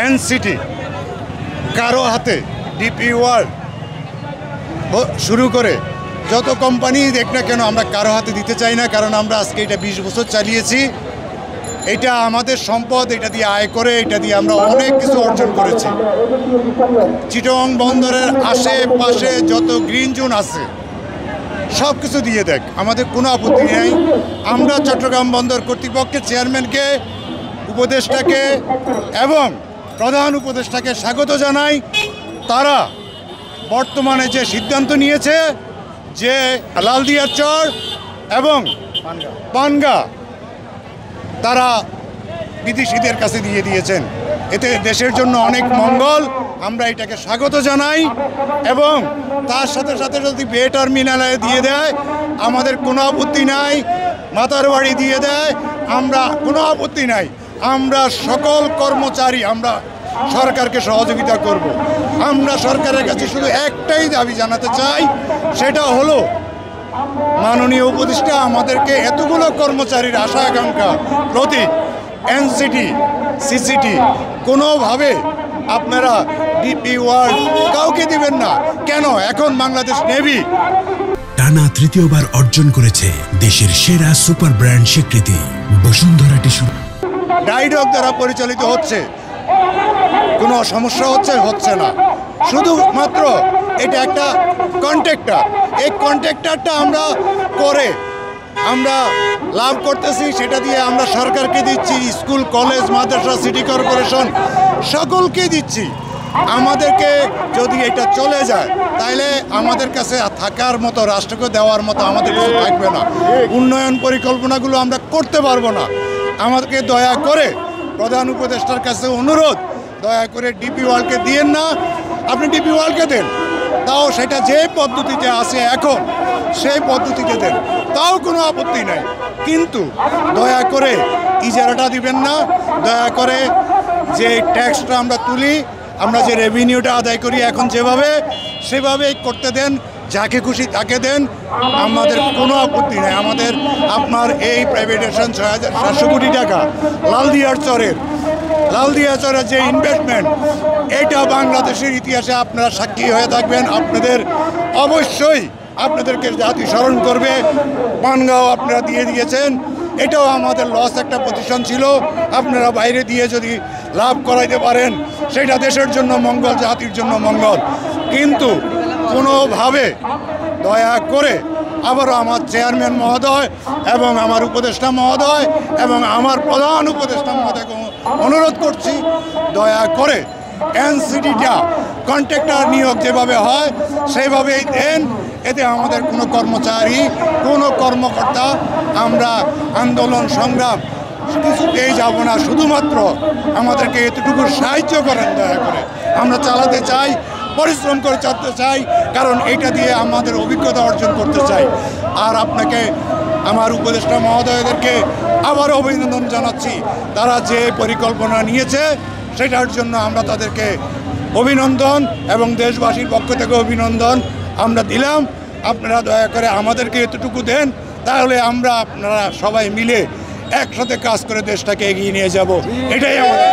NCT কারো হাতে, DP world শুরু করে যত কোম্পানি দেখ না কেন আমরা কারো হাতে দিতে চাই না, কারণ আমরা আজকে এটা 20 বছর চালিয়েছি। এটা আমাদের সম্পদ, এটা দিয়ে আয় করে, এটা দিয়ে আমরা অনেক কিছু অর্জন করেছি। চিটাগং বন্দরের আশেপাশে যত গ্রিন জোন আছে সব কিছু দিয়ে দেখ, আমাদের কোনো আপত্তি নেই। আমরা চট্টগ্রাম বন্দর কর্তৃপক্ষের চেয়ারম্যানকে, উপদেষ্টাকে এবং প্রধান উপদেষ্টাকে স্বাগত জানাই। তারা বর্তমানে যে সিদ্ধান্ত নিয়েছে যে লালদিয়ার চর এবং পানগা তারা বিদেশিদের কাছে দিয়ে দিয়েছেন, এতে দেশের জন্য অনেক মঙ্গল। আমরা এটাকে স্বাগত জানাই এবং তার সাথে সাথে যদি বে টার্মিনালে দিয়ে দেয় আমাদের কোনো আপত্তি নাই, মাতার বাড়ি দিয়ে দেয় আমরা কোনো আপত্তি নাই। আমরা সকল কর্মচারী আমরা সরকারকে সহযোগিতা করব। আমরা সরকারের কাছে শুধু একটাই দাবি জানাতে চাই, সেটা হলো মাননীয় উপদেষ্টা আমাদেরকে এতগুলো কর্মচারীর আশা আকাঙ্ক্ষা প্রতি এনসিটি সিসিটি কোনোভাবে আপনারা ডিপি ওয়ার্ল্ড কাউকে দিবেন না কেন? এখন বাংলাদেশ নেভি টানা তৃতীয়বার অর্জন করেছে দেশের সেরা সুপার ব্র্যান্ড স্বীকৃতি বসুন্ধরা টিস্যু। ডাইডক দ্বারা পরিচালিত হচ্ছে, কোনো সমস্যা হচ্ছে না। শুধুমাত্র এটা একটা কন্ট্রাক্টর, এই কন্ট্রাক্টরটা আমরা করে আমরা লাভ করতেছি, সেটা দিয়ে আমরা সরকারকে দিচ্ছি, স্কুল কলেজ মাদ্রাসা সিটি কর্পোরেশন সকলকে দিচ্ছি। আমাদেরকে যদি এটা চলে যায় তাহলে আমাদের কাছে থাকার মতো, রাষ্ট্রকে দেওয়ার মতো আমাদের কিছু থাকবে না। উন্নয়ন পরিকল্পনাগুলো আমরা করতে পারবো না। আমাদেরকে দয়া করে প্রধান উপদেষ্টার কাছে অনুরোধ, দয়া করে ডিপি ওয়ার্ল্ডকে দিয়েন না। আপনি ডিপি ওয়ার্ল্ডকে দেন, তাও সেটা যে পদ্ধতিতে আছে এখন সেই পদ্ধতিতে দেন, তাও কোনো আপত্তি নাই। কিন্তু দয়া করে ইজারাটা দিবেন না। দয়া করে যে ট্যাক্সটা আমরা তুলি, আমরা যে রেভিনিউটা আদায় করি এখন যেভাবে, সেভাবেই করতে দেন। যাকে খুশি তাকে দেন, আমাদের কোনো আপত্তি নেই। আমাদের আপনার এই প্রাইভেটেশন 6,700 কোটি টাকা লালদিয়া চরের যে ইনভেস্টমেন্ট, এটা বাংলাদেশের ইতিহাসে আপনারা সাক্ষী হয়ে থাকবেন। আপনাদের অবশ্যই আপনাদেরকে জাতি স্মরণ করবে। পানগাঁও আপনারা দিয়ে দিয়েছেন, এটাও আমাদের লস একটা প্রতিষ্ঠান ছিল। আপনারা বাইরে দিয়ে যদি লাভ করাইতে পারেন সেটা দেশের জন্য মঙ্গল, জাতির জন্য মঙ্গল। কিন্তু কোনোভাবে দয়া করে আবারও আমার চেয়ারম্যান মহোদয় এবং আমার উপদেষ্টা মহোদয় এবং আমার প্রধান উপদেষ্টা মহোদয়কে অনুরোধ করছি, দয়া করে এনসিটিটা কন্ট্রাক্টর নিয়োগ যেভাবে হয় সেইভাবেই দেন। এতে আমাদের কোনো কর্মচারী, কোনো কর্মকর্তা আমরা আন্দোলন সংগ্রাম কিছুতেই যাব না। শুধুমাত্র আমাদেরকে এতটুকু সাহায্য করেন দয়া করে। আমরা চালাতে চাই, পরিশ্রম করে চালাতে চাই, কারণ এটা দিয়ে আমাদের অভিজ্ঞতা অর্জন করতে চাই। আর আপনাকে, আমার উপদেষ্টা মহোদয়দেরকে আবারও অভিনন্দন জানাচ্ছি। তারা যে পরিকল্পনা নিয়েছে সেটার জন্য আমরা তাদেরকে অভিনন্দন এবং দেশবাসীর পক্ষ থেকে অভিনন্দন আমরা দিলাম। আপনারা দয়া করে আমাদেরকে এতটুকু দেন, তাহলে আমরা আপনারা সবাই মিলে একসাথে কাজ করে দেশটাকে এগিয়ে নিয়ে যাব। এটাই আমাদের।